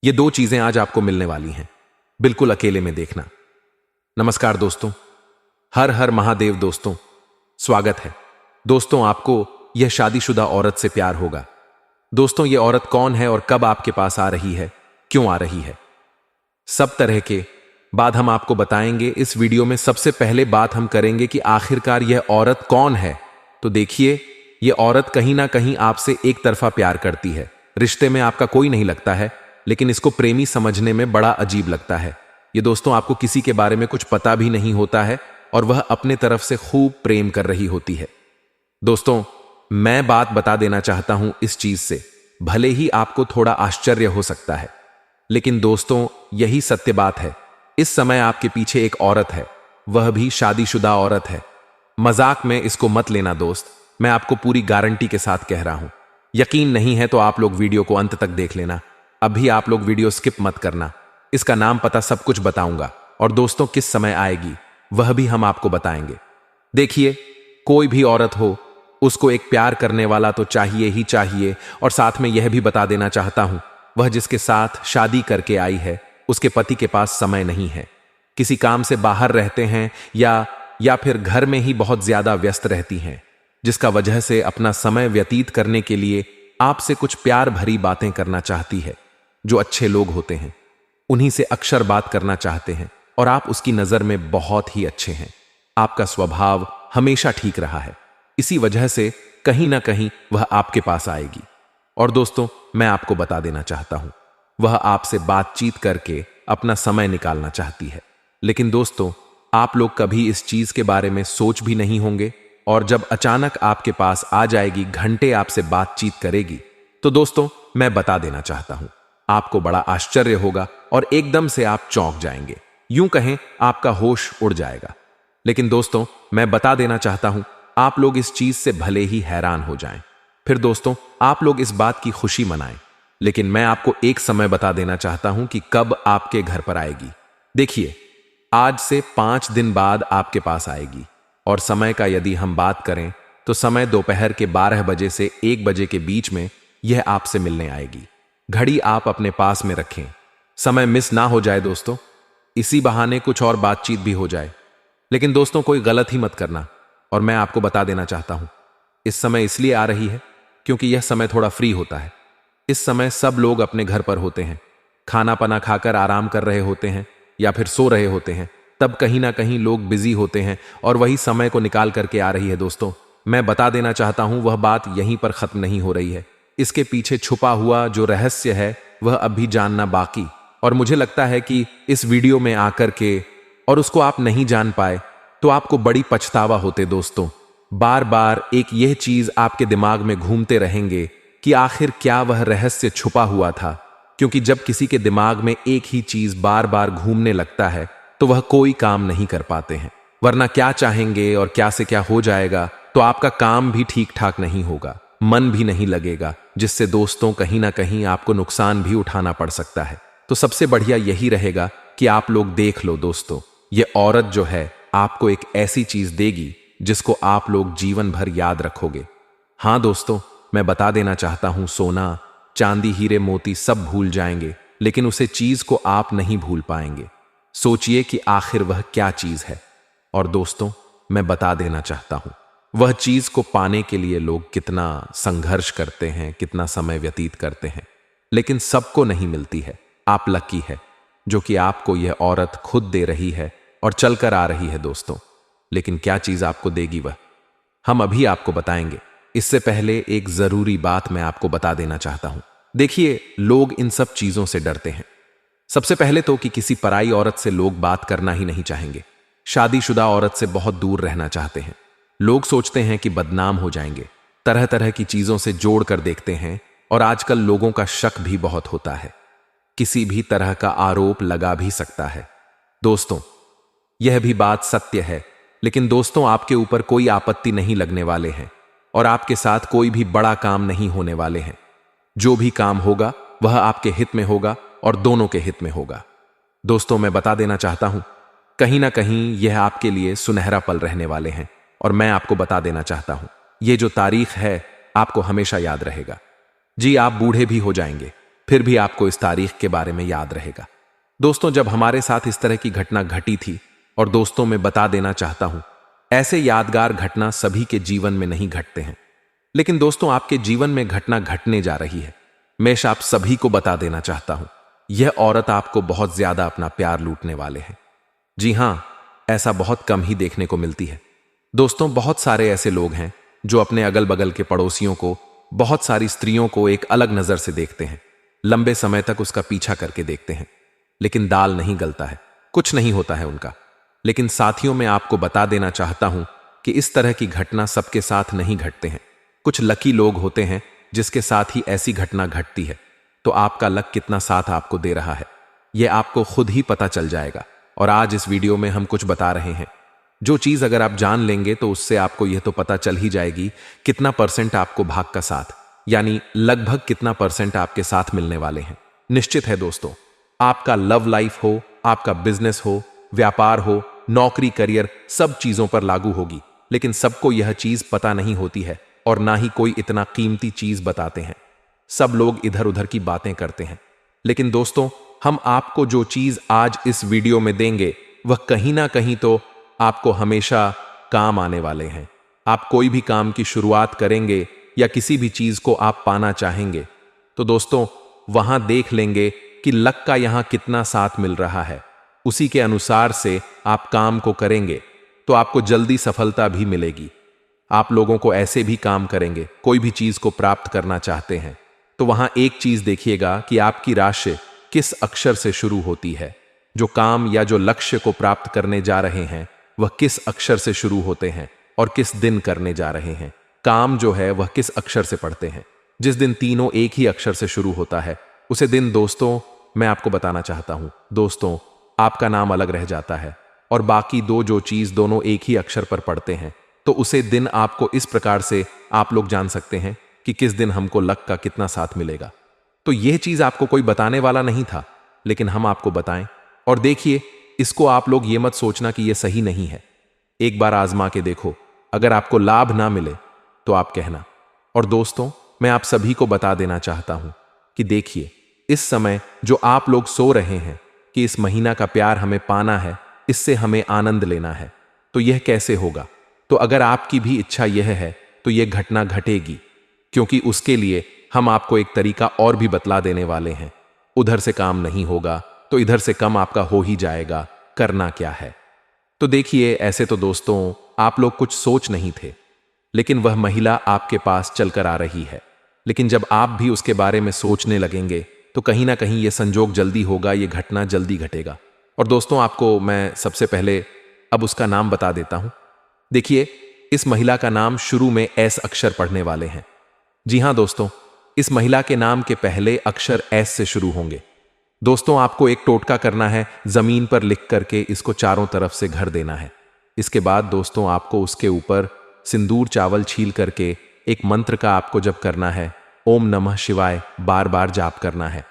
ये दो चीजें आज आपको मिलने वाली हैं, बिल्कुल अकेले में देखना। नमस्कार दोस्तों, हर हर महादेव दोस्तों, स्वागत है। दोस्तों, आपको यह शादीशुदा औरत से प्यार होगा। दोस्तों, यह औरत कौन है और कब आपके पास आ रही है, क्यों आ रही है, सब तरह के बात हम आपको बताएंगे इस वीडियो में। सबसे पहले बात हम करेंगे कि आखिरकार यह औरत कौन है। तो देखिए, यह औरत कहीं ना कहीं आपसे एक तरफा प्यार करती है। रिश्ते में आपका कोई नहीं लगता है, लेकिन इसको प्रेमी समझने में बड़ा अजीब लगता है। ये दोस्तों, आपको किसी के बारे में कुछ पता भी नहीं होता है और वह अपने तरफ से खूब प्रेम कर रही होती है। दोस्तों, मैं बात बता देना चाहता हूं इस चीज से, भले ही आपको थोड़ा आश्चर्य हो सकता है, लेकिन दोस्तों यही सत्य बात है। इस समय आपके पीछे एक औरत है, वह भी शादीशुदा औरत है। मजाक में इसको मत लेना दोस्त, मैं आपको पूरी गारंटी के साथ कह रहा हूं। यकीन नहीं है तो आप लोग वीडियो को अंत तक देख लेना। अभी आप लोग वीडियो स्किप मत करना, इसका नाम पता सब कुछ बताऊंगा, और दोस्तों किस समय आएगी वह भी हम आपको बताएंगे। देखिए, कोई भी औरत हो, उसको एक प्यार करने वाला तो चाहिए ही चाहिए। और साथ में यह भी बता देना चाहता हूं, वह जिसके साथ शादी करके आई है उसके पति के पास समय नहीं है, किसी काम से बाहर रहते हैं या फिर घर में ही बहुत ज्यादा व्यस्त रहती हैं, जिसका वजह से अपना समय व्यतीत करने के लिए आपसे कुछ प्यार भरी बातें करना चाहती है। जो अच्छे लोग होते हैं उन्हीं से अक्सर बात करना चाहते हैं, और आप उसकी नजर में बहुत ही अच्छे हैं। आपका स्वभाव हमेशा ठीक रहा है, इसी वजह से कहीं ना कहीं वह आपके पास आएगी। और दोस्तों, मैं आपको बता देना चाहता हूं, वह आपसे बातचीत करके अपना समय निकालना चाहती है। लेकिन दोस्तों, आप लोग कभी इस चीज के बारे में सोच भी नहीं होंगे, और जब अचानक आपके पास आ जाएगी, घंटे आपसे बातचीत करेगी, तो दोस्तों मैं बता देना चाहता हूं, आपको बड़ा आश्चर्य होगा और एकदम से आप चौंक जाएंगे, यूं कहें आपका होश उड़ जाएगा। लेकिन दोस्तों, मैं बता देना चाहता हूं, आप लोग इस चीज से भले ही हैरान हो जाएं, फिर दोस्तों आप लोग इस बात की खुशी मनाएं। लेकिन मैं आपको एक समय बता देना चाहता हूं कि कब आपके घर पर आएगी। देखिए, आज से 5 दिन बाद आपके पास आएगी, और समय का यदि हम बात करें तो समय दोपहर के 12 बजे से 1 बजे के बीच में यह आपसे मिलने आएगी। घड़ी आप अपने पास में रखें, समय मिस ना हो जाए दोस्तों, इसी बहाने कुछ और बातचीत भी हो जाए। लेकिन दोस्तों, कोई गलत ही मत करना। और मैं आपको बता देना चाहता हूं, इस समय इसलिए आ रही है क्योंकि यह समय थोड़ा फ्री होता है। इस समय सब लोग अपने घर पर होते हैं, खाना पना खाकर आराम कर रहे होते हैं या फिर सो रहे होते हैं। तब कहीं ना कहीं लोग बिजी होते हैं और वही समय को निकाल करके आ रही है। दोस्तों, मैं बता देना चाहता हूं, वह बात यहीं पर खत्म नहीं हो रही है। इसके पीछे छुपा हुआ जो रहस्य है वह अभी जानना बाकी, और मुझे लगता है कि इस वीडियो में आकर के और उसको आप नहीं जान पाए तो आपको बड़ी पछतावा होते। दोस्तों, बार बार एक यह चीज आपके दिमाग में घूमते रहेंगे कि आखिर क्या वह रहस्य छुपा हुआ था, क्योंकि जब किसी के दिमाग में एक ही चीज बार बार घूमने लगता है तो वह कोई काम नहीं कर पाते हैं। वरना क्या चाहेंगे और क्या से क्या हो जाएगा, तो आपका काम भी ठीक ठाक नहीं होगा, मन भी नहीं लगेगा, जिससे दोस्तों कहीं ना कहीं आपको नुकसान भी उठाना पड़ सकता है। तो सबसे बढ़िया यही रहेगा कि आप लोग देख लो दोस्तों, ये औरत जो है आपको एक ऐसी चीज देगी जिसको आप लोग जीवन भर याद रखोगे। हां दोस्तों, मैं बता देना चाहता हूं, सोना चांदी हीरे मोती सब भूल जाएंगे, लेकिन उसे चीज को आप नहीं भूल पाएंगे। सोचिए कि आखिर वह क्या चीज है। और दोस्तों, मैं बता देना चाहता हूं, वह चीज को पाने के लिए लोग कितना संघर्ष करते हैं, कितना समय व्यतीत करते हैं, लेकिन सबको नहीं मिलती है। आप लकी है जो कि आपको यह औरत खुद दे रही है और चलकर आ रही है दोस्तों। लेकिन क्या चीज आपको देगी वह, हम अभी आपको बताएंगे। इससे पहले एक जरूरी बात मैं आपको बता देना चाहता हूं। देखिए, लोग इन सब चीजों से डरते हैं। सबसे पहले तो कि किसी पराई औरत से लोग बात करना ही नहीं चाहेंगे, शादीशुदा औरत से बहुत दूर रहना चाहते हैं। लोग सोचते हैं कि बदनाम हो जाएंगे, तरह तरह की चीजों से जोड़ कर देखते हैं, और आजकल लोगों का शक भी बहुत होता है, किसी भी तरह का आरोप लगा भी सकता है। दोस्तों, यह भी बात सत्य है, लेकिन दोस्तों आपके ऊपर कोई आपत्ति नहीं लगने वाले हैं, और आपके साथ कोई भी बड़ा काम नहीं होने वाले हैं। जो भी काम होगा वह आपके हित में होगा और दोनों के हित में होगा। दोस्तों, मैं बता देना चाहता हूं, कहीं ना कहीं यह आपके लिए सुनहरा पल रहने वाले हैं। और मैं आपको बता देना चाहता हूं, यह जो तारीख है आपको हमेशा याद रहेगा। जी, आप बूढ़े भी हो जाएंगे, फिर भी आपको इस तारीख के बारे में याद रहेगा। दोस्तों, जब हमारे साथ इस तरह की घटना घटी थी, और दोस्तों मैं बता देना चाहता हूं, ऐसे यादगार घटना सभी के जीवन में नहीं घटते हैं, लेकिन दोस्तों आपके जीवन में घटना घटने जा रही है। मैं आप सभी को बता देना चाहता हूं, यह औरत आपको बहुत ज्यादा अपना प्यार लूटने वाले हैं। जी हां, ऐसा बहुत कम ही देखने को मिलती है। दोस्तों, बहुत सारे ऐसे लोग हैं जो अपने अगल बगल के पड़ोसियों को, बहुत सारी स्त्रियों को एक अलग नजर से देखते हैं, लंबे समय तक उसका पीछा करके देखते हैं, लेकिन दाल नहीं गलता है, कुछ नहीं होता है उनका। लेकिन साथियों, मैं आपको बता देना चाहता हूं कि इस तरह की घटना सबके साथ नहीं घटते हैं। कुछ लकी लोग होते हैं जिसके साथ ही ऐसी घटना घटती है। तो आपका लक कितना साथ आपको दे रहा है, यह आपको खुद ही पता चल जाएगा। और आज इस वीडियो में हम कुछ बता रहे हैं, जो चीज अगर आप जान लेंगे तो उससे आपको यह तो पता चल ही जाएगी कितना परसेंट आपको भाग का साथ, यानी लगभग कितना परसेंट आपके साथ मिलने वाले हैं। निश्चित है दोस्तों, आपका लव लाइफ हो, आपका बिजनेस हो, व्यापार हो, नौकरी, करियर, सब चीजों पर लागू होगी। लेकिन सबको यह चीज पता नहीं होती है, और ना ही कोई इतना कीमती चीज बताते हैं। सब लोग इधर उधर की बातें करते हैं। लेकिन दोस्तों, हम आपको जो चीज आज इस वीडियो में देंगे वह कहीं ना कहीं तो आपको हमेशा काम आने वाले हैं। आप कोई भी काम की शुरुआत करेंगे या किसी भी चीज को आप पाना चाहेंगे, तो दोस्तों वहां देख लेंगे कि लक का यहां कितना साथ मिल रहा है। उसी के अनुसार से आप काम को करेंगे तो आपको जल्दी सफलता भी मिलेगी। आप लोगों को ऐसे भी काम करेंगे, कोई भी चीज को प्राप्त करना चाहते हैं तो वहां एक चीज देखिएगा कि आपकी राशि किस अक्षर से शुरू होती है। जो काम या जो लक्ष्य को प्राप्त करने जा रहे हैं वह किस अक्षर से शुरू होते हैं, और किस दिन करने जा रहे हैं। काम जो है वह किस अक्षर से पढ़ते हैं। जिस दिन तीनों एक ही अक्षर से शुरू होता है उसे दिन दोस्तों मैं आपको बताना चाहता हूं, दोस्तों आपका नाम अलग रह जाता है, और बाकी दो जो चीज दोनों एक ही अक्षर पर पढ़ते हैं तो उसे दिन आपको इस प्रकार से आप लोग जान सकते हैं कि किस दिन हमको लक का कितना साथ मिलेगा। तो यह चीज आपको कोई बताने वाला नहीं था, लेकिन हम आपको बताएं। और देखिए, इसको आप लोग ये मत सोचना कि यह सही नहीं है। एक बार आजमा के देखो, अगर आपको लाभ ना मिले तो आप कहना। और दोस्तों, मैं आप सभी को बता देना चाहता हूं कि देखिए, इस समय जो आप लोग सो रहे हैं कि इस महीना का प्यार हमें पाना है, इससे हमें आनंद लेना है, तो यह कैसे होगा? तो अगर आपकी भी इच्छा यह है तो यह घटना घटेगी, क्योंकि उसके लिए हम आपको एक तरीका और भी बतला देने वाले हैं। उधर से काम नहीं होगा तो इधर से कम आपका हो ही जाएगा। करना क्या है? तो देखिए, ऐसे तो दोस्तों आप लोग कुछ सोच नहीं थे, लेकिन वह महिला आपके पास चलकर आ रही है। लेकिन जब आप भी उसके बारे में सोचने लगेंगे तो कहीं ना कहीं यह संजोग जल्दी होगा, यह घटना जल्दी घटेगा। और दोस्तों, आपको मैं सबसे पहले अब उसका नाम बता देता हूं। देखिए, इस महिला का नाम शुरू में एस अक्षर पढ़ने वाले हैं। जी हां दोस्तों, इस महिला के नाम के पहले अक्षर एस से शुरू होंगे। दोस्तों, आपको एक टोटका करना है, जमीन पर लिख करके इसको चारों तरफ से घर देना है। इसके बाद दोस्तों आपको उसके ऊपर सिंदूर चावल छील करके एक मंत्र का आपको जप करना है, ओम नमः शिवाय, बार बार जाप करना है।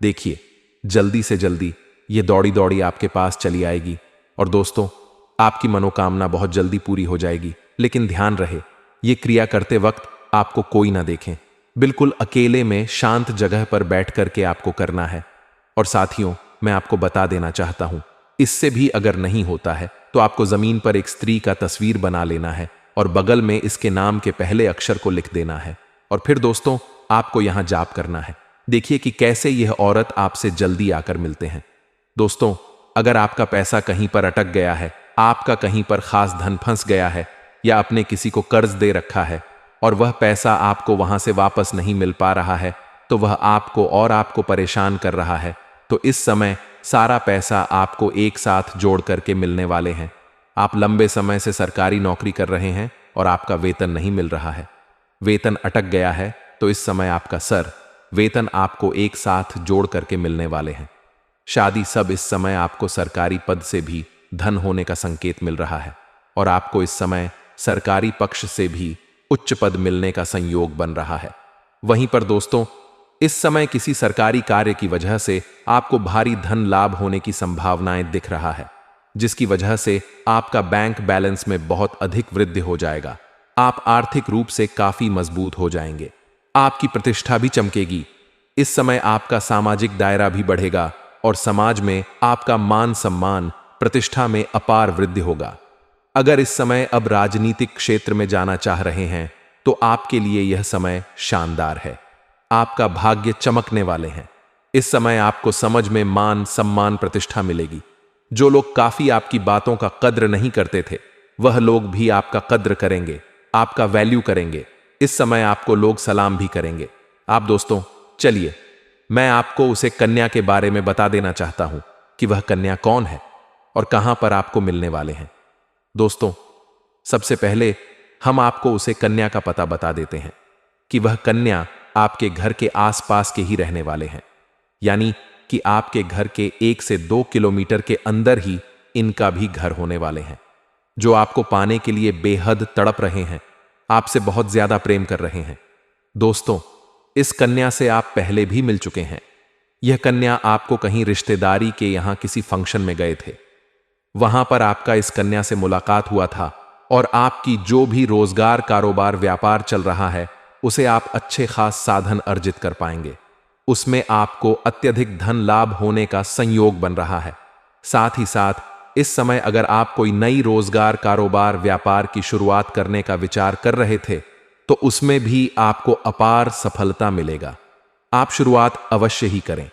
देखिए, जल्दी से जल्दी ये दौड़ी दौड़ी आपके पास चली आएगी, और दोस्तों आपकी मनोकामना बहुत जल्दी पूरी हो जाएगी। लेकिन ध्यान रहे, ये क्रिया करते वक्त आपको कोई ना देखें, बिल्कुल अकेले में शांत जगह पर बैठ करके आपको करना है। और साथियों, मैं आपको बता देना चाहता हूं, इससे भी अगर नहीं होता है तो आपको जमीन पर एक स्त्री का तस्वीर बना लेना है और बगल में इसके नाम के पहले अक्षर को लिख देना है, और फिर दोस्तों आपको यहां जाप करना है। देखिए कि कैसे यह औरत आपसे जल्दी आकर मिलते हैं। दोस्तों, अगर आपका पैसा कहीं पर अटक गया है, आपका कहीं पर खास धन फंस गया है, या आपने किसी को कर्ज दे रखा है और वह पैसा आपको वहां से वापस नहीं मिल पा रहा है, तो वह आपको परेशान कर रहा है, तो इस समय सारा पैसा आपको एक साथ जोड़ करके मिलने वाले हैं। आप लंबे समय से सरकारी नौकरी कर रहे हैं और आपका वेतन नहीं मिल रहा है, वेतन अटक गया है, तो इस समय आपका वेतन आपको एक साथ जोड़ करके मिलने वाले हैं। शादी, सब इस समय आपको सरकारी पद से भी धन होने का संकेत मिल रहा है, और आपको इस समय सरकारी पक्ष से भी उच्च पद मिलने का संयोग बन रहा है। वहीं पर दोस्तों, इस समय किसी सरकारी कार्य की वजह से आपको भारी धन लाभ होने की संभावनाएं दिख रहा है, जिसकी वजह से आपका बैंक बैलेंस में बहुत अधिक वृद्धि हो जाएगा। आप आर्थिक रूप से काफी मजबूत हो जाएंगे, आपकी प्रतिष्ठा भी चमकेगी। इस समय आपका सामाजिक दायरा भी बढ़ेगा और समाज में आपका मान सम्मान प्रतिष्ठा में अपार वृद्धि होगा। अगर इस समय अब राजनीतिक क्षेत्र में जाना चाह रहे हैं तो आपके लिए यह समय शानदार है। आपका भाग्य चमकने वाले हैं। इस समय आपको समझ में मान सम्मान प्रतिष्ठा मिलेगी। जो लोग काफी आपकी बातों का कद्र नहीं करते थे वह लोग भी आपका कद्र करेंगे, आपका वैल्यू करेंगे। इस समय आपको लोग सलाम भी करेंगे। आप दोस्तों चलिए मैं आपको उसे कन्या के बारे में बता देना चाहता हूं कि वह कन्या कौन है और कहां पर आपको मिलने वाले हैं। दोस्तों सबसे पहले हम आपको उसे कन्या का पता बता देते हैं कि वह कन्या आपके घर के आसपास के ही रहने वाले हैं, यानी कि आपके घर के 1 से 2 किलोमीटर के अंदर ही इनका भी घर होने वाले हैं, जो आपको पाने के लिए बेहद तड़प रहे हैं, आपसे बहुत ज्यादा प्रेम कर रहे हैं। दोस्तों इस कन्या से आप पहले भी मिल चुके हैं। यह कन्या आपको कहीं रिश्तेदारी के यहां किसी फंक्शन में गए थे, वहां पर आपका इस कन्या से मुलाकात हुआ था और आपकी जो भी रोजगार कारोबार व्यापार चल रहा है उसे आप अच्छे खास साधन अर्जित कर पाएंगे। उसमें आपको अत्यधिक धन लाभ होने का संयोग बन रहा है। साथ ही साथ इस समय अगर आप कोई नई रोजगार कारोबार व्यापार की शुरुआत करने का विचार कर रहे थे तो उसमें भी आपको अपार सफलता मिलेगा। आप शुरुआत अवश्य ही करें।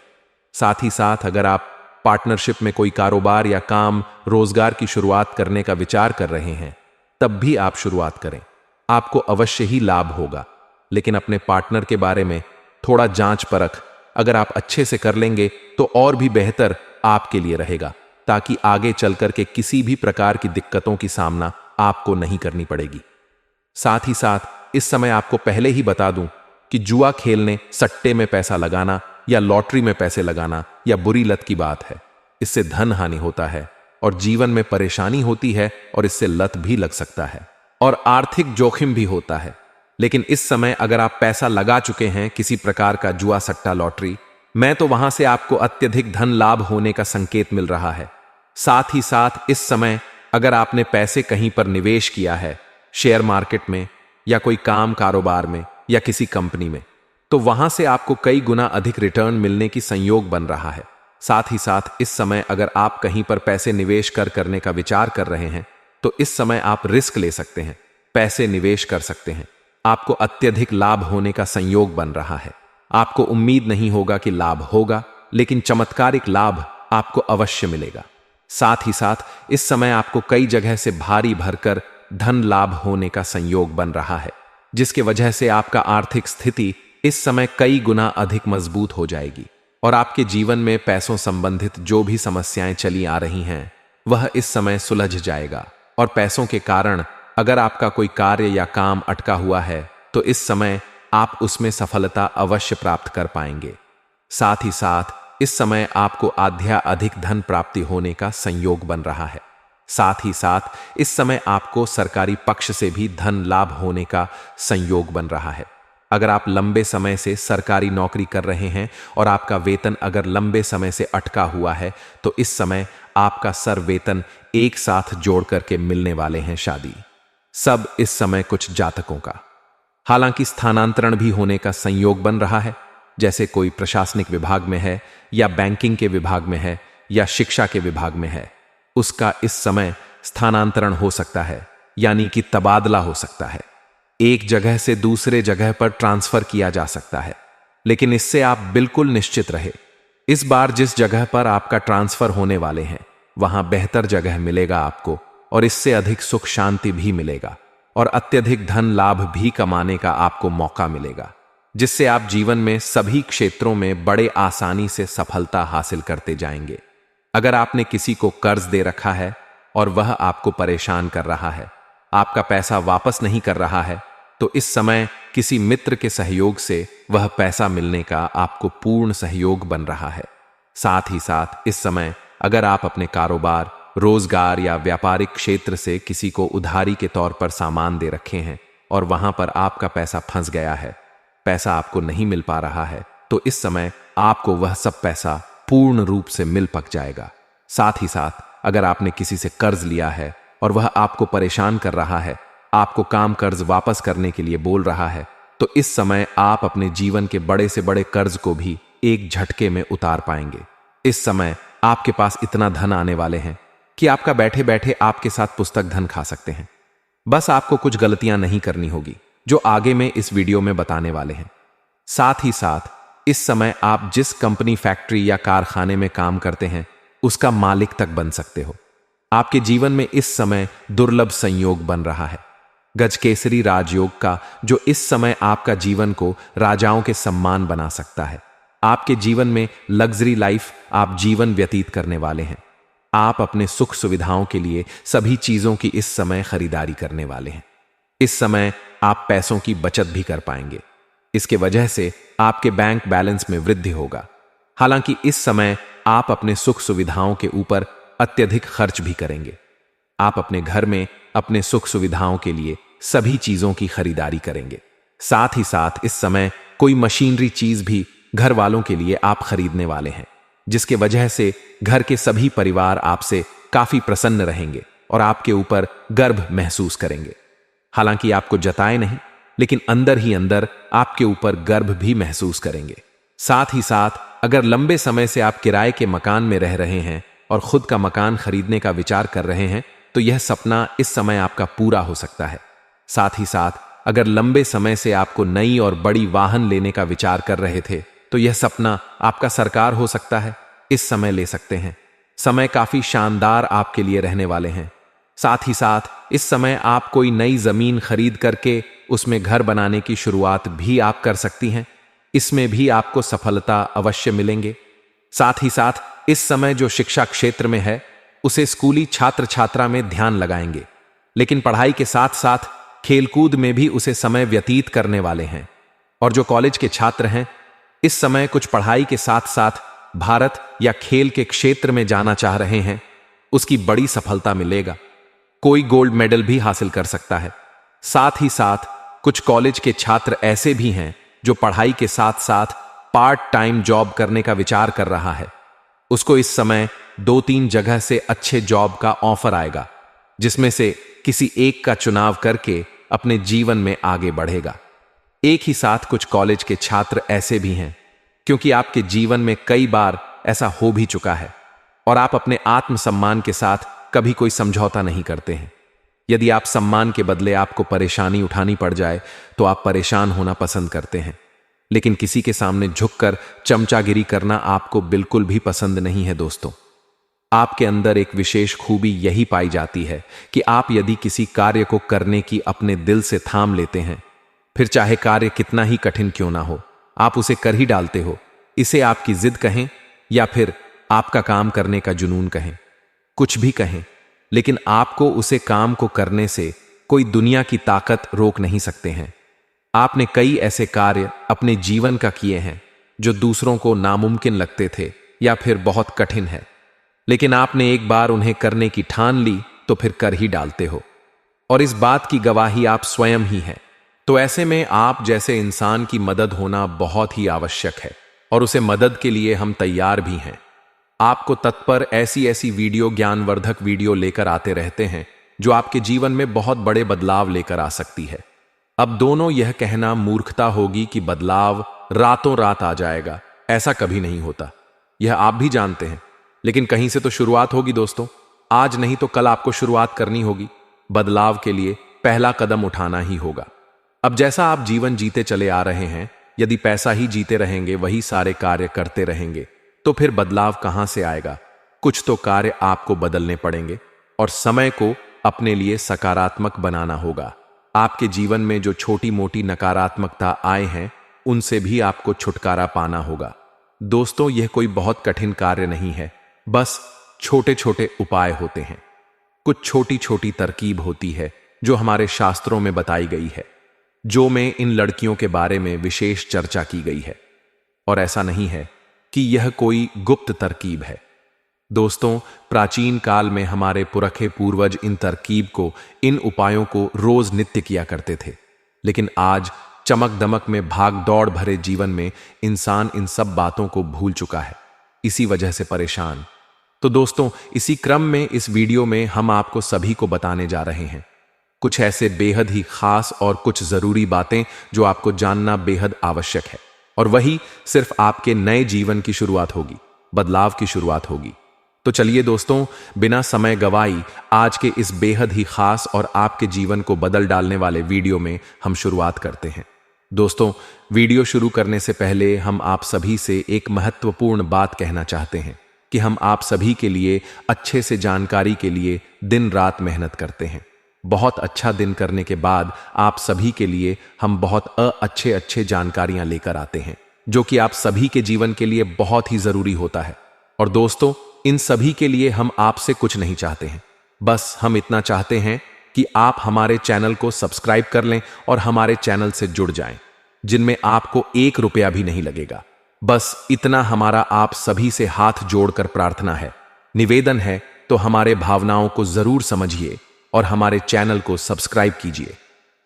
साथ ही साथ अगर आप पार्टनरशिप में कोई कारोबार या काम रोजगार की शुरुआत करने का विचार कर रहे हैं तब भी आप शुरुआत करें, आपको अवश्य ही लाभ होगा। लेकिन अपने पार्टनर के बारे में थोड़ा जांच परख अगर आप अच्छे से कर लेंगे तो और भी बेहतर आपके लिए रहेगा, ताकि आगे चलकर के किसी भी प्रकार की दिक्कतों की सामना आपको नहीं करनी पड़ेगी। साथ ही साथ इस समय आपको पहले ही बता दूं कि जुआ खेलने, सट्टे में पैसा लगाना या लॉटरी में पैसे लगाना या बुरी लत की बात है। इससे धन हानि होता है और जीवन में परेशानी होती है और इससे लत भी लग सकता है और आर्थिक जोखिम भी होता है। लेकिन इस समय अगर आप पैसा लगा चुके हैं किसी प्रकार का जुआ सट्टा लॉटरी में तो वहां से आपको अत्यधिक धन लाभ होने का संकेत मिल रहा है। साथ ही साथ इस समय अगर आपने पैसे कहीं पर निवेश किया है, शेयर मार्केट में या कोई काम कारोबार में या किसी कंपनी में, तो वहां से आपको कई गुना अधिक रिटर्न मिलने की संयोग बन रहा है। साथ ही साथ इस समय अगर आप कहीं पर पैसे निवेश करने का विचार कर रहे हैं तो इस समय आप रिस्क ले सकते हैं, पैसे निवेश कर सकते हैं। आपको अत्यधिक लाभ होने का संयोग बन रहा है। आपको उम्मीद नहीं होगा कि लाभ होगा, लेकिन चमत्कारिक लाभ आपको अवश्य मिलेगा। साथ ही साथ इस समय आपको कई जगह से भारी भरकर धन लाभ होने का संयोग बन रहा है, जिसके वजह से आपका आर्थिक स्थिति इस समय कई गुना अधिक मजबूत हो जाएगी और आपके जीवन में पैसों संबंधित जो भी समस्याएं चली आ रही हैं वह इस समय सुलझ जाएगा। और पैसों के कारण अगर आपका कोई कार्य या काम अटका हुआ है तो इस समय आप उसमें सफलता अवश्य प्राप्त कर पाएंगे। साथ ही साथ इस समय आपको अधिक धन प्राप्ति होने का संयोग बन रहा है। साथ ही साथ इस समय आपको सरकारी पक्ष से भी धन लाभ होने का संयोग बन रहा है। अगर आप लंबे समय से सरकारी नौकरी कर रहे हैं और आपका वेतन अगर लंबे समय से अटका हुआ है तो इस समय आपका सर वेतन एक साथ जोड़ करके मिलने वाले हैं। शादी सब इस समय कुछ जातकों का, हालांकि स्थानांतरण भी होने का संयोग बन रहा है, जैसे कोई प्रशासनिक विभाग में है या बैंकिंग के विभाग में है या शिक्षा के विभाग में है, उसका इस समय स्थानांतरण हो सकता है, यानी कि तबादला हो सकता है। एक जगह से दूसरे जगह पर ट्रांसफर किया जा सकता है। लेकिन इससे आप बिल्कुल निश्चित रहे, इस बार जिस जगह पर आपका ट्रांसफर होने वाले हैं वहां बेहतर जगह मिलेगा आपको और इससे अधिक सुख शांति भी मिलेगा और अत्यधिक धन लाभ भी कमाने का आपको मौका मिलेगा, जिससे आप जीवन में सभी क्षेत्रों में बड़े आसानी से सफलता हासिल करते जाएंगे। अगर आपने किसी को कर्ज दे रखा है और वह आपको परेशान कर रहा है, आपका पैसा वापस नहीं कर रहा है, तो इस समय किसी मित्र के सहयोग से वह पैसा मिलने का आपको पूर्ण सहयोग बन रहा है। साथ ही साथ इस समय अगर आप अपने कारोबार, रोजगार या व्यापारिक क्षेत्र से किसी को उधारी के तौर पर सामान दे रखे हैं और वहां पर आपका पैसा फंस गया है, पैसा आपको नहीं मिल पा रहा है, तो इस समय आपको वह सब पैसा पूर्ण रूप से मिल पक जाएगा। साथ ही साथ अगर आपने किसी से कर्ज लिया है और वह आपको परेशान कर रहा है, आपको काम कर्ज वापस करने के लिए बोल रहा है, तो इस समय आप अपने जीवन के बड़े से बड़े कर्ज को भी एक झटके में उतार पाएंगे। इस समय आपके पास इतना धन आने वाले हैं कि आपका बैठे बैठे आपके साथ पुस्तक धन खा सकते हैं। बस आपको कुछ गलतियां नहीं करनी होगी, जो आगे में इस वीडियो में बताने वाले हैं। साथ ही साथ इस समय आप जिस कंपनी, फैक्ट्री या कारखाने में काम करते हैं उसका मालिक तक बन सकते हो। आपके जीवन में इस समय दुर्लभ संयोग बन रहा है, गजकेसरी राजयोग का, जो इस समय आपका जीवन को राजाओं के सम्मान बना सकता है। आपके जीवन में लग्जरी लाइफ आप जीवन व्यतीत करने वाले हैं। आप अपने सुख सुविधाओं के लिए सभी चीजों की इस समय खरीदारी करने वाले हैं। इस समय आप पैसों की बचत भी कर पाएंगे। इसके वजह से आपके बैंक बैलेंस में वृद्धि होगा। हालांकि इस समय आप अपने सुख सुविधाओं के ऊपर अत्यधिक खर्च भी करेंगे। आप अपने घर में अपने सुख सुविधाओं के लिए सभी चीजों की खरीदारी करेंगे। साथ ही साथ इस समय कोई मशीनरी चीज भी घर वालों के लिए आप खरीदने वाले हैं, जिसके वजह से घर के सभी परिवार आपसे काफी प्रसन्न रहेंगे और आपके ऊपर गर्व महसूस करेंगे। हालांकि आपको जताए नहीं, लेकिन अंदर ही अंदर आपके ऊपर गर्व भी महसूस करेंगे। साथ ही साथ अगर लंबे समय से आप किराए के मकान में रह रहे हैं और खुद का मकान खरीदने का विचार कर रहे हैं, तो यह सपना इस समय आपका पूरा हो सकता है। साथ ही साथ अगर लंबे समय से आपको नई और बड़ी वाहन लेने का विचार कर रहे थे, तो यह सपना आपका साकार हो सकता है। इस समय ले सकते हैं। समय काफी शानदार आपके लिए रहने वाले हैं। साथ ही साथ इस समय आप कोई नई जमीन खरीद करके उसमें घर बनाने की शुरुआत भी आप कर सकती हैं। इसमें भी आपको सफलता अवश्य मिलेंगे। साथ ही साथ इस समय जो शिक्षा क्षेत्र में है, उसे स्कूली छात्र छात्रा में ध्यान लगाएंगे, लेकिन पढ़ाई के साथ साथ खेलकूद में भी उसे समय व्यतीत करने वाले हैं। और जो कॉलेज के छात्र हैं, इस समय कुछ पढ़ाई के साथ साथ भारत या खेल के क्षेत्र में जाना चाह रहे हैं, उसकी बड़ी सफलता मिलेगा। कोई गोल्ड मेडल भी हासिल कर सकता है। साथ ही साथ कुछ कॉलेज के छात्र ऐसे भी हैं जो पढ़ाई के साथ साथ पार्ट टाइम जॉब करने का विचार कर रहा है। उसको इस समय 2-3 जगह से अच्छे जॉब का ऑफर आएगा, जिसमें से किसी एक का चुनाव करके अपने जीवन में आगे बढ़ेगा। एक ही साथ कुछ कॉलेज के छात्र ऐसे भी हैं, क्योंकि आपके जीवन में कई बार ऐसा हो भी चुका है और आप अपने आत्मसम्मान के साथ कभी कोई समझौता नहीं करते हैं। यदि आप सम्मान के बदले आपको परेशानी उठानी पड़ जाए, तो आप परेशान होना पसंद करते हैं। लेकिन किसी के सामने झुककर चमचागिरी करना आपको बिल्कुल भी पसंद नहीं है। दोस्तों, आपके अंदर एक विशेष खूबी यही पाई जाती है कि आप यदि किसी कार्य को करने की अपने दिल से थाम लेते हैं, फिर चाहे कार्य कितना ही कठिन क्यों ना हो, आप उसे कर ही डालते हो। इसे आपकी जिद कहें या फिर आपका काम करने का जुनून कहें, कुछ भी कहें, लेकिन आपको उसे काम को करने से कोई दुनिया की ताकत रोक नहीं सकते हैं। आपने कई ऐसे कार्य अपने जीवन का किए हैं जो दूसरों को नामुमकिन लगते थे या फिर बहुत कठिन है, लेकिन आपने एक बार उन्हें करने की ठान ली तो फिर कर ही डालते हो, और इस बात की गवाही आप स्वयं ही हैं। तो ऐसे में आप जैसे इंसान की मदद होना बहुत ही आवश्यक है, और उसे मदद के लिए हम तैयार भी हैं। आपको तत्पर ऐसी ऐसी वीडियो, ज्ञानवर्धक वीडियो लेकर आते रहते हैं जो आपके जीवन में बहुत बड़े बदलाव लेकर आ सकती है। अब दोनों यह कहना मूर्खता होगी कि बदलाव रातों रात आ जाएगा। ऐसा कभी नहीं होता, यह आप भी जानते हैं, लेकिन कहीं से तो शुरुआत होगी दोस्तों। आज नहीं तो कल आपको शुरुआत करनी होगी। बदलाव के लिए पहला कदम उठाना ही होगा। अब जैसा आप जीवन जीते चले आ रहे हैं, यदि पैसा ही जीते रहेंगे, वही सारे कार्य करते रहेंगे, तो फिर बदलाव कहां से आएगा। कुछ तो कार्य आपको बदलने पड़ेंगे और समय को अपने लिए सकारात्मक बनाना होगा। आपके जीवन में जो छोटी मोटी नकारात्मकता आए हैं, उनसे भी आपको छुटकारा पाना होगा। दोस्तों, यह कोई बहुत कठिन कार्य नहीं है, बस छोटे छोटे उपाय होते हैं। कुछ छोटी छोटी तरकीब होती है जो हमारे शास्त्रों में बताई गई है, जो में इन लड़कियों के बारे में विशेष चर्चा की गई है। और ऐसा नहीं है कि यह कोई गुप्त तरकीब है। दोस्तों, प्राचीन काल में हमारे पुरखे पूर्वज इन तरकीब को, इन उपायों को रोज नित्य किया करते थे। लेकिन आज चमक दमक में भाग दौड़ भरे जीवन में इंसान इन सब बातों को भूल चुका है, इसी वजह से परेशान। तो दोस्तों, इसी क्रम में इस वीडियो में हम आपको सभी को बताने जा रहे हैं कुछ ऐसे बेहद ही खास और कुछ जरूरी बातें जो आपको जानना बेहद आवश्यक है, और वही सिर्फ आपके नए जीवन की शुरुआत होगी, बदलाव की शुरुआत होगी। तो चलिए दोस्तों, बिना समय गवाई आज के इस बेहद ही खास और आपके जीवन को बदल डालने वाले वीडियो में हम शुरुआत करते हैं। दोस्तों, वीडियो शुरू करने से पहले हम आप सभी से एक महत्वपूर्ण बात कहना चाहते हैं कि हम आप सभी के लिए अच्छे से जानकारी के लिए दिन रात मेहनत करते हैं। बहुत अच्छा दिन करने के बाद आप सभी के लिए हम बहुत अच्छे जानकारियां लेकर आते हैं, जो कि आप सभी के जीवन के लिए बहुत ही जरूरी होता है। और दोस्तों, इन सभी के लिए हम आपसे कुछ नहीं चाहते हैं, बस हम इतना चाहते हैं कि आप हमारे चैनल को सब्सक्राइब कर लें और हमारे चैनल से जुड़ जाएं, जिनमें आपको 1 रुपया भी नहीं लगेगा। बस इतना हमारा आप सभी से हाथ जोड़कर प्रार्थना है, निवेदन है। तो हमारे भावनाओं को जरूर समझिए और हमारे चैनल को सब्सक्राइब कीजिए।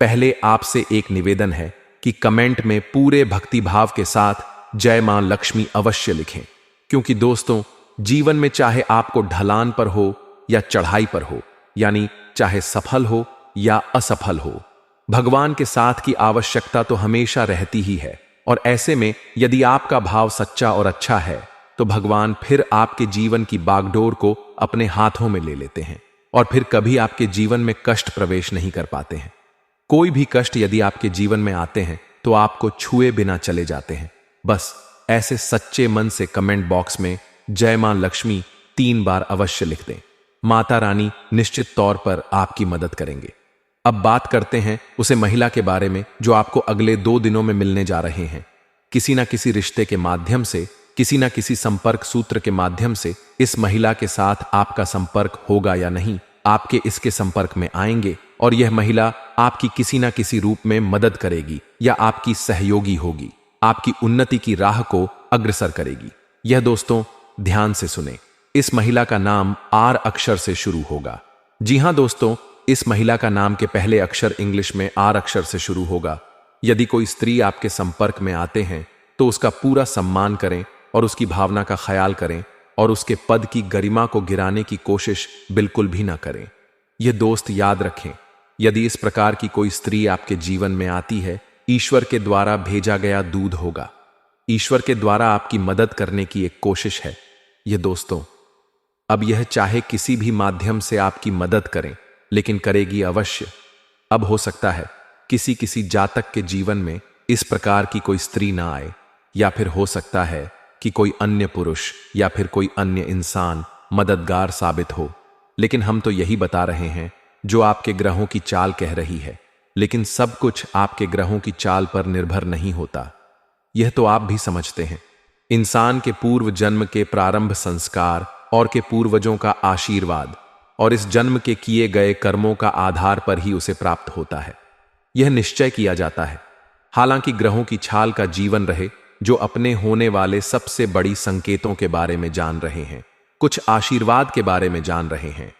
पहले आपसे एक निवेदन है कि कमेंट में पूरे भक्तिभाव के साथ जय मां लक्ष्मी अवश्य लिखें, क्योंकि दोस्तों, जीवन में चाहे आपको ढलान पर हो या चढ़ाई पर हो, यानी चाहे सफल हो या असफल हो, भगवान के साथ की आवश्यकता तो हमेशा रहती ही है। और ऐसे में यदि आपका भाव सच्चा और अच्छा है तो भगवान फिर आपके जीवन की बागडोर को अपने हाथों में ले लेते हैं और फिर कभी आपके जीवन में कष्ट प्रवेश नहीं कर पाते हैं। कोई भी कष्ट यदि आपके जीवन में आते हैं तो आपको छुए बिना चले जाते हैं। बस ऐसे सच्चे मन से कमेंट बॉक्स में जय मां लक्ष्मी 3 बार अवश्य लिख दें। माता रानी निश्चित तौर पर आपकी मदद करेंगे। अब बात करते हैं उसे महिला के बारे में जो आपको अगले 2 दिनों में मिलने जा रहे हैं। किसी ना किसी रिश्ते के माध्यम से, किसी ना किसी संपर्क सूत्र के माध्यम से इस महिला के साथ आपका संपर्क होगा या नहीं, आपके इसके संपर्क में आएंगे और यह महिला आपकी किसी ना किसी रूप में मदद करेगी या आपकी सहयोगी होगी, आपकी उन्नति की राह को अग्रसर करेगी। यह दोस्तों ध्यान से सुने, इस महिला का नाम आर अक्षर से शुरू होगा। जी हां दोस्तों, इस महिला का नाम के पहले अक्षर इंग्लिश में आर अक्षर से शुरू होगा। यदि कोई स्त्री आपके संपर्क में आते हैं तो उसका पूरा सम्मान करें और उसकी भावना का ख्याल करें और उसके पद की गरिमा को गिराने की कोशिश बिल्कुल भी ना करें। यह दोस्त याद रखें, यदि इस प्रकार की कोई स्त्री आपके जीवन में आती है, ईश्वर के द्वारा भेजा गया दूध होगा। ईश्वर के द्वारा आपकी मदद करने की एक कोशिश है यह दोस्तों। अब यह चाहे किसी भी माध्यम से आपकी मदद करें, लेकिन करेगी अवश्य। अब हो सकता है किसी जातक के जीवन में इस प्रकार की कोई स्त्री ना आए, या फिर हो सकता है कि कोई अन्य पुरुष या फिर कोई अन्य इंसान मददगार साबित हो। लेकिन हम तो यही बता रहे हैं जो आपके ग्रहों की चाल कह रही है, लेकिन सब कुछ आपके ग्रहों की चाल पर निर्भर नहीं होता। यह तो आप भी समझते हैं। इंसान के पूर्व जन्म के प्रारंभ संस्कार और के पूर्वजों का आशीर्वाद और इस जन्म के किए गए कर्मों का आधार पर ही उसे प्राप्त होता है। यह निश्चय किया जाता है। हालांकि ग्रहों की छाल का जीवन रहे जो अपने होने वाले सबसे बड़ी संकेतों के बारे में जान रहे हैं, कुछ आशीर्वाद के बारे में जान रहे हैं,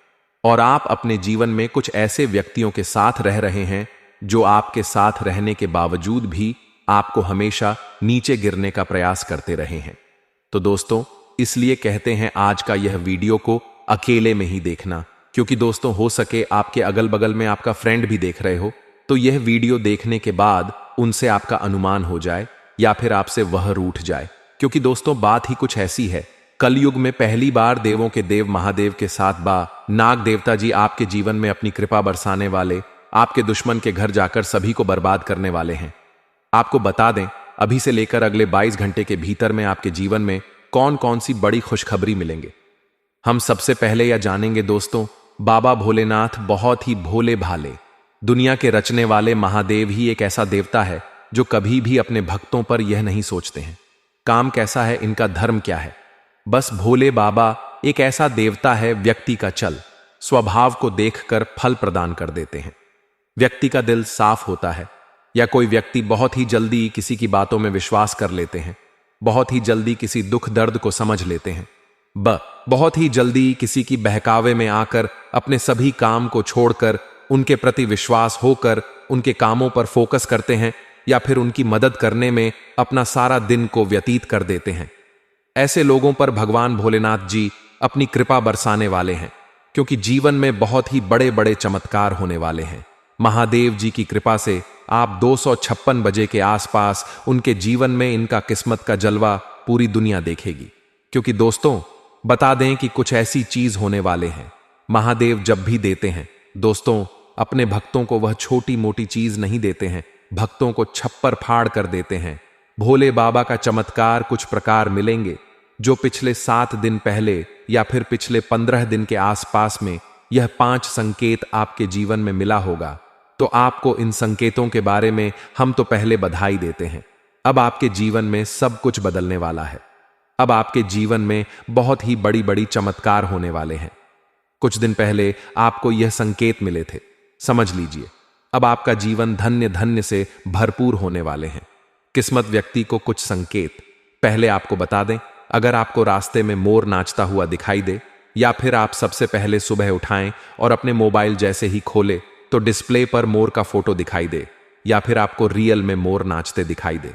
और आप अपने जीवन में कुछ ऐसे व्यक्तियों के साथ रह रहे हैं जो आपके साथ रहने के बावजूद भी आपको हमेशा नीचे गिरने का प्रयास करते रहे हैं। तो दोस्तों, इसलिए कहते हैं आज का यह वीडियो को अकेले में ही देखना, क्योंकि दोस्तों हो सके आपके अगल बगल में आपका फ्रेंड भी देख रहे हो, तो यह वीडियो देखने के बाद उनसे आपका अनुमान हो जाए या फिर आपसे वह रूठ जाए। क्योंकि दोस्तों बात ही कुछ ऐसी है, कलयुग में पहली बार देवों के देव महादेव के साथ नाग देवता जी आपके जीवन में अपनी कृपा बरसाने वाले, आपके दुश्मन के घर जाकर सभी को बर्बाद करने वाले हैं। आपको बता दें, अभी से लेकर अगले 22 घंटे के भीतर में आपके जीवन में कौन कौन सी बड़ी खुशखबरी मिलेंगे। हम सबसे पहले यह जानेंगे दोस्तों, बाबा भोलेनाथ बहुत ही भोले भाले, दुनिया के रचने वाले महादेव ही एक ऐसा देवता है जो कभी भी अपने भक्तों पर यह नहीं सोचते हैं काम कैसा है, इनका धर्म क्या है। बस भोले बाबा एक ऐसा देवता है, व्यक्ति का चल स्वभाव को देखकर फल प्रदान कर देते हैं। व्यक्ति का दिल साफ होता है, या कोई व्यक्ति बहुत ही जल्दी किसी की बातों में विश्वास कर लेते हैं, बहुत ही जल्दी किसी दुख दर्द को समझ लेते हैं, बहुत ही जल्दी किसी की बहकावे में आकर अपने सभी काम को छोड़कर उनके प्रति विश्वास होकर उनके कामों पर फोकस करते हैं, या फिर उनकी मदद करने में अपना सारा दिन को व्यतीत कर देते हैं। ऐसे लोगों पर भगवान भोलेनाथ जी अपनी कृपा बरसाने वाले हैं, क्योंकि जीवन में बहुत ही बड़े बड़े चमत्कार होने वाले हैं। महादेव जी की कृपा से आप 256 बजे के आसपास उनके जीवन में इनका किस्मत का जलवा पूरी दुनिया देखेगी। क्योंकि दोस्तों, बता दें कि कुछ ऐसी चीज होने वाले हैं। महादेव जब भी देते हैं दोस्तों, अपने भक्तों को वह छोटी मोटी चीज नहीं देते हैं, भक्तों को छप्पर फाड़ कर देते हैं। भोले बाबा का चमत्कार कुछ प्रकार मिलेंगे जो पिछले 7 दिन पहले या फिर पिछले 15 दिन के आसपास में यह 5 संकेत आपके जीवन में मिला होगा। तो आपको इन संकेतों के बारे में हम तो पहले बधाई देते हैं। अब आपके जीवन में सब कुछ बदलने वाला है। अब आपके जीवन में बहुत ही बड़ी बड़ी चमत्कार होने वाले हैं। कुछ दिन पहले आपको यह संकेत मिले थे, समझ लीजिए अब आपका जीवन धन्य धन्य से भरपूर होने वाले हैं। किस्मत व्यक्ति को कुछ संकेत पहले आपको बता दें। अगर आपको रास्ते में मोर नाचता हुआ दिखाई दे, या फिर आप सबसे पहले सुबह उठाएं और अपने मोबाइल जैसे ही खोले तो डिस्प्ले पर मोर का फोटो दिखाई दे, या फिर आपको रियल में मोर नाचते दिखाई दे,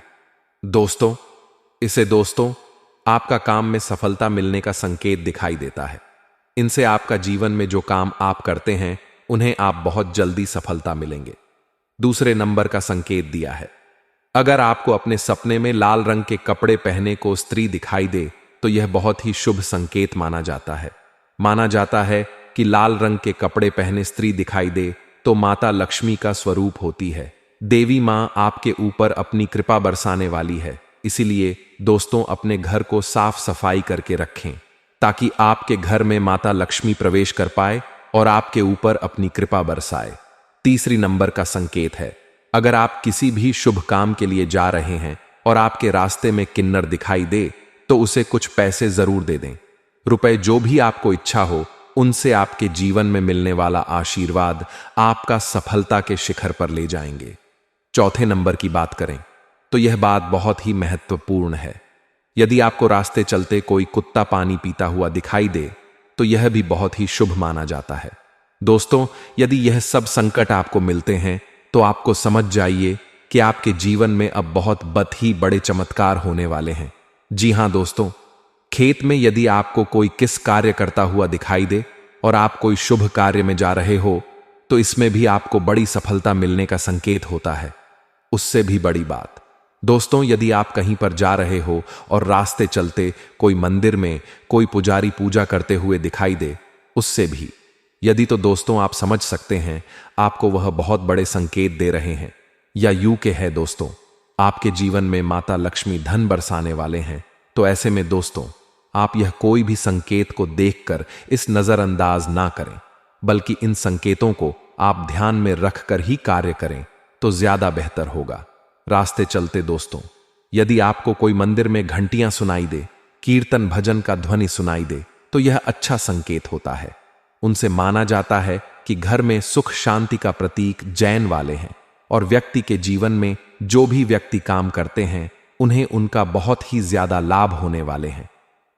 दोस्तों आपका काम में सफलता मिलने का संकेत दिखाई देता है। इनसे आपका जीवन में जो काम आप करते हैं उन्हें आप बहुत जल्दी सफलता मिलेंगे। दूसरे नंबर का संकेत दिया है, अगर आपको अपने सपने में लाल रंग के कपड़े पहने को स्त्री दिखाई दे तो यह बहुत ही शुभ संकेत माना जाता है। माना जाता है कि लाल रंग के कपड़े पहने स्त्री दिखाई दे तो माता लक्ष्मी का स्वरूप होती है। देवी मां आपके ऊपर अपनी कृपा बरसाने वाली है। इसीलिए दोस्तों, अपने घर को साफ सफाई करके रखें ताकि आपके घर में माता लक्ष्मी प्रवेश कर पाए और आपके ऊपर अपनी कृपा बरसाए। तीसरी नंबर का संकेत है, अगर आप किसी भी शुभ काम के लिए जा रहे हैं और आपके रास्ते में किन्नर दिखाई दे तो उसे कुछ पैसे जरूर दे दें। रुपए जो भी आपको इच्छा हो, उनसे आपके जीवन में मिलने वाला आशीर्वाद आपका सफलता के शिखर पर ले जाएंगे। चौथे नंबर की बात करें तो यह बात बहुत ही महत्वपूर्ण है। यदि आपको रास्ते चलते कोई कुत्ता पानी पीता हुआ दिखाई दे तो यह भी बहुत ही शुभ माना जाता है। दोस्तों, यदि यह सब संकट आपको मिलते हैं तो आपको समझ जाइए कि आपके जीवन में अब बहुत ही बड़े चमत्कार होने वाले हैं। जी हां दोस्तों, खेत में यदि आपको कोई किस कार्य करता हुआ दिखाई दे और आप कोई शुभ कार्य में जा रहे हो तो इसमें भी आपको बड़ी सफलता मिलने का संकेत होता है। उससे भी बड़ी बात दोस्तों, यदि आप कहीं पर जा रहे हो और रास्ते चलते कोई मंदिर में कोई पुजारी पूजा करते हुए दिखाई दे, उससे भी यदि तो दोस्तों आप समझ सकते हैं आपको वह बहुत बड़े संकेत दे रहे हैं। या यूं के है दोस्तों, आपके जीवन में माता लक्ष्मी धन बरसाने वाले हैं। तो ऐसे में दोस्तों, आप यह कोई भी संकेत को देखकर इस नजरअंदाज ना करें, बल्कि इन संकेतों को आप ध्यान में रखकर ही कार्य करें तो ज्यादा बेहतर होगा। रास्ते चलते दोस्तों, यदि आपको कोई मंदिर में घंटियां सुनाई दे, कीर्तन भजन का ध्वनि सुनाई दे तो यह अच्छा संकेत होता है। उनसे माना जाता है कि घर में सुख शांति का प्रतीक जैन वाले हैं और व्यक्ति के जीवन में जो भी व्यक्ति काम करते हैं उन्हें उनका बहुत ही ज्यादा लाभ होने वाले हैं।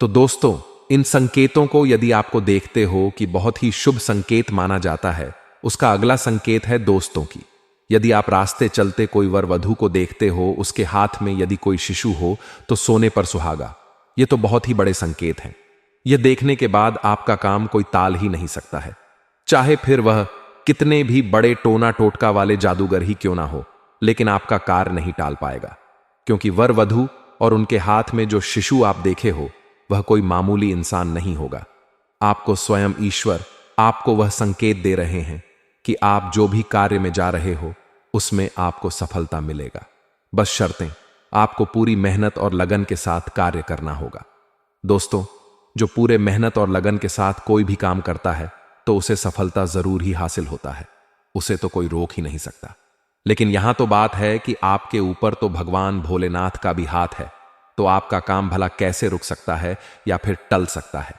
तो दोस्तों, इन संकेतों को यदि आपको देखते हो कि बहुत ही शुभ संकेत माना जाता है, उसका अगला संकेत है दोस्तों की। यदि आप रास्ते चलते कोई वर वधू को देखते हो, उसके हाथ में यदि कोई शिशु हो तो सोने पर सुहागा। ये तो बहुत ही बड़े संकेत हैं। यह देखने के बाद आपका काम कोई टाल ही नहीं सकता है, चाहे फिर वह कितने भी बड़े टोना टोटका वाले जादूगर ही क्यों ना हो, लेकिन आपका कार्य नहीं टाल पाएगा। क्योंकि वर वधू और उनके हाथ में जो शिशु आप देखे हो वह कोई मामूली इंसान नहीं होगा। आपको स्वयं ईश्वर आपको वह संकेत दे रहे हैं कि आप जो भी कार्य में जा रहे हो उसमें आपको सफलता मिलेगा। बस शर्तें आपको पूरी मेहनत और लगन के साथ कार्य करना होगा। दोस्तों, जो पूरे मेहनत और लगन के साथ कोई भी काम करता है तो उसे सफलता जरूर ही हासिल होता है, उसे तो कोई रोक ही नहीं सकता। लेकिन यहां तो बात है कि आपके ऊपर तो भगवान भोलेनाथ का भी हाथ है, तो आपका काम भला कैसे रुक सकता है या फिर टल सकता है।